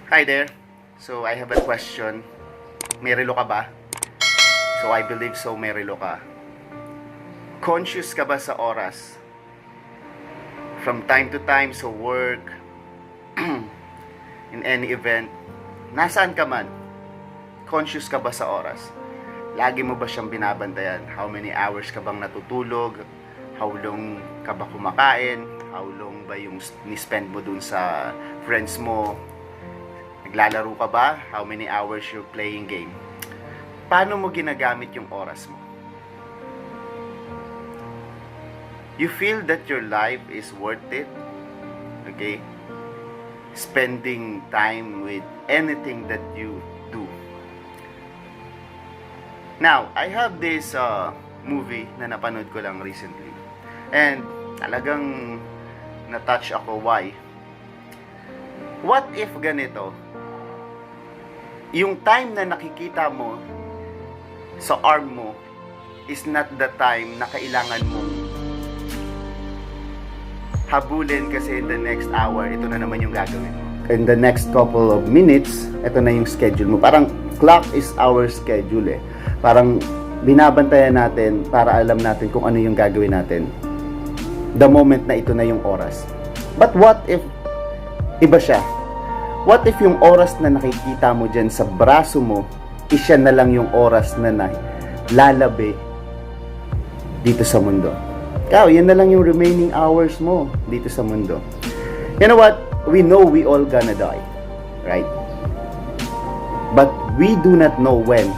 Hi there. So I have a question. May relo ka ba? So I believe so, may relo ka. Conscious ka ba sa oras? From time to time sa work, in any event, nasaan ka man? Conscious ka ba sa oras? Lagi mo ba siyang binabantayan? How many hours ka bang natutulog? How long ka ba kumakain? How long ba yung ni-spend mo dun sa friends mo? Naglalaro ka ba? How many hours you're playing game? Paano mo ginagamit yung oras mo? You feel that your life is worth it? Okay? Spending time with anything that you do. Now, I have this movie na napanood ko lang recently. And talagang na-touch ako. Why? What if ganito? Yung time na nakikita mo sa arm mo is not the time na kailangan mo habulin kasi in the next hour, ito na naman yung gagawin mo. In the next couple of minutes, ito na yung schedule mo. Parang clock is our schedule eh. Parang binabantayan natin para alam natin kung ano yung gagawin natin. The moment na ito na yung oras. But what if iba siya? What if yung oras na nakikita mo dyan sa braso mo, isya na lang yung oras na lalabi dito sa mundo? Ikaw, yan na lang yung remaining hours mo dito sa mundo. You know what? We know we all gonna die. Right? But we do not know when.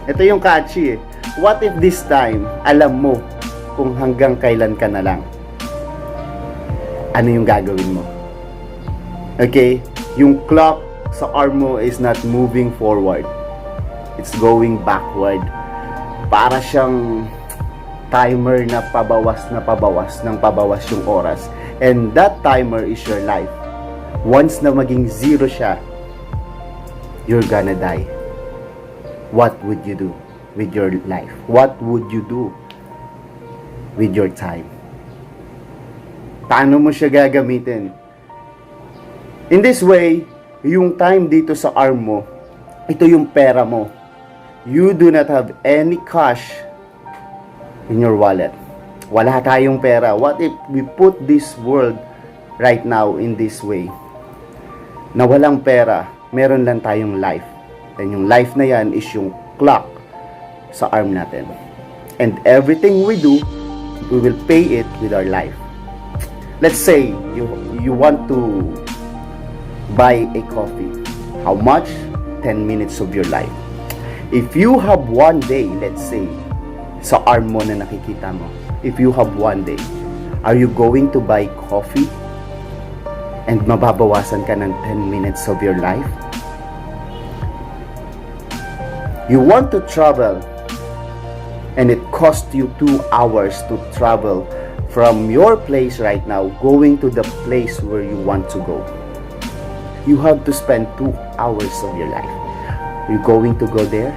Ito yung catchy eh. What if this time, alam mo kung hanggang kailan ka na lang? Ano yung gagawin mo? Okay? Yung clock sa arm mo is not moving forward. It's going backward. Para siyang timer na pabawas ng pabawas yung oras. And that timer is your life. Once na maging zero siya, you're gonna die. What would you do with your life? What would you do with your time? Paano mo siya gagamitin? In this way, yung time dito sa arm mo, ito yung pera mo. You do not have any cash in your wallet. Wala tayong pera. What if we put this world right now in this way? Na walang pera, meron lang tayong life. And yung life na yan is yung clock sa arm natin. And everything we do, we will pay it with our life. Let's say you want to buy a coffee. How much? 10 minutes of your life. If you have one day, let's say, sa arm mo na nakikita mo, if you have one day, are you going to buy coffee and mababawasan ka ng 10 minutes of your life? You want to travel and it cost you 2 hours to travel from your place right now going to the place where you want to go. You have to spend 2 hours of your life. Are you going to go there?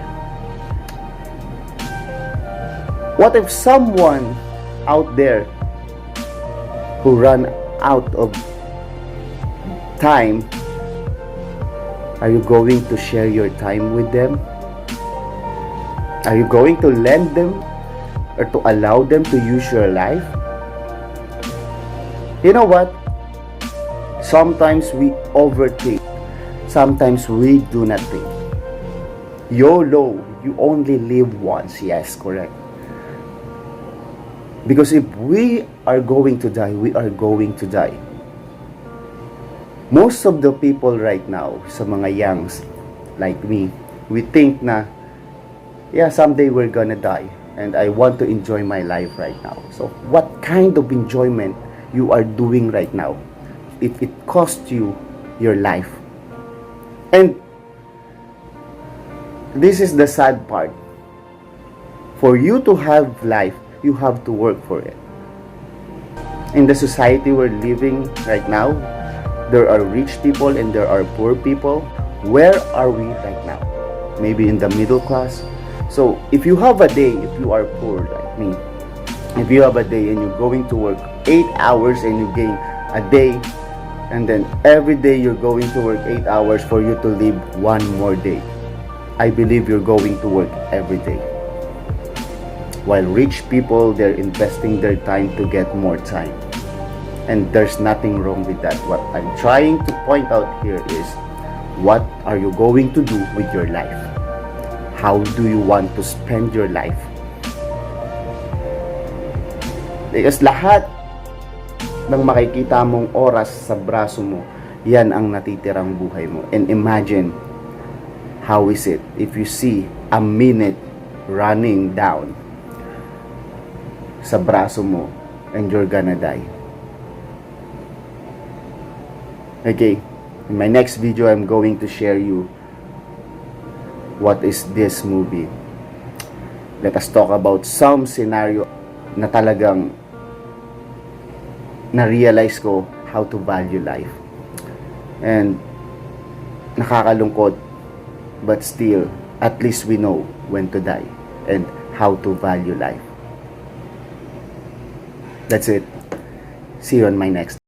What if someone out there who run out of time, are you going to share your time with them? Are you going to lend them or to allow them to use your life? You know what? Sometimes we overthink. Sometimes we do not think. YOLO, you only live once. Yes, correct. Because if we are going to die, we are going to die. Most of the people right now, sa mga youngs like me, we think na, yeah, someday we're gonna die. And I want to enjoy my life right now. So, what kind of enjoyment you are doing right now if it costs you your life? And this is the sad part. For you to have life, you have to work for it. In the society we're living right now, there are rich people and there are poor people. Where are we right now? Maybe in the middle class. So, if you have a day, if you are poor like me, if you have a day and you're going to work 8 hours and you gain a day And then every day you're going to work 8 hours for you to live one more day. I believe you're going to work every day. While rich people, they're investing their time to get more time. And there's nothing wrong with that. What I'm trying to point out here is, what are you going to do with your life? How do you want to spend your life? Because lahat ng makikita mong oras sa braso mo, yan ang natitirang buhay mo. And imagine, how is it if you see a minute running down sa braso mo and you're gonna die? Okay, in my next video, I'm going to share you what is this movie. Let us talk about some scenario na talagang na-realize ko how to value life. And nakakalungkot, but still, at least we know when to die and how to value life. That's it. See you on my next.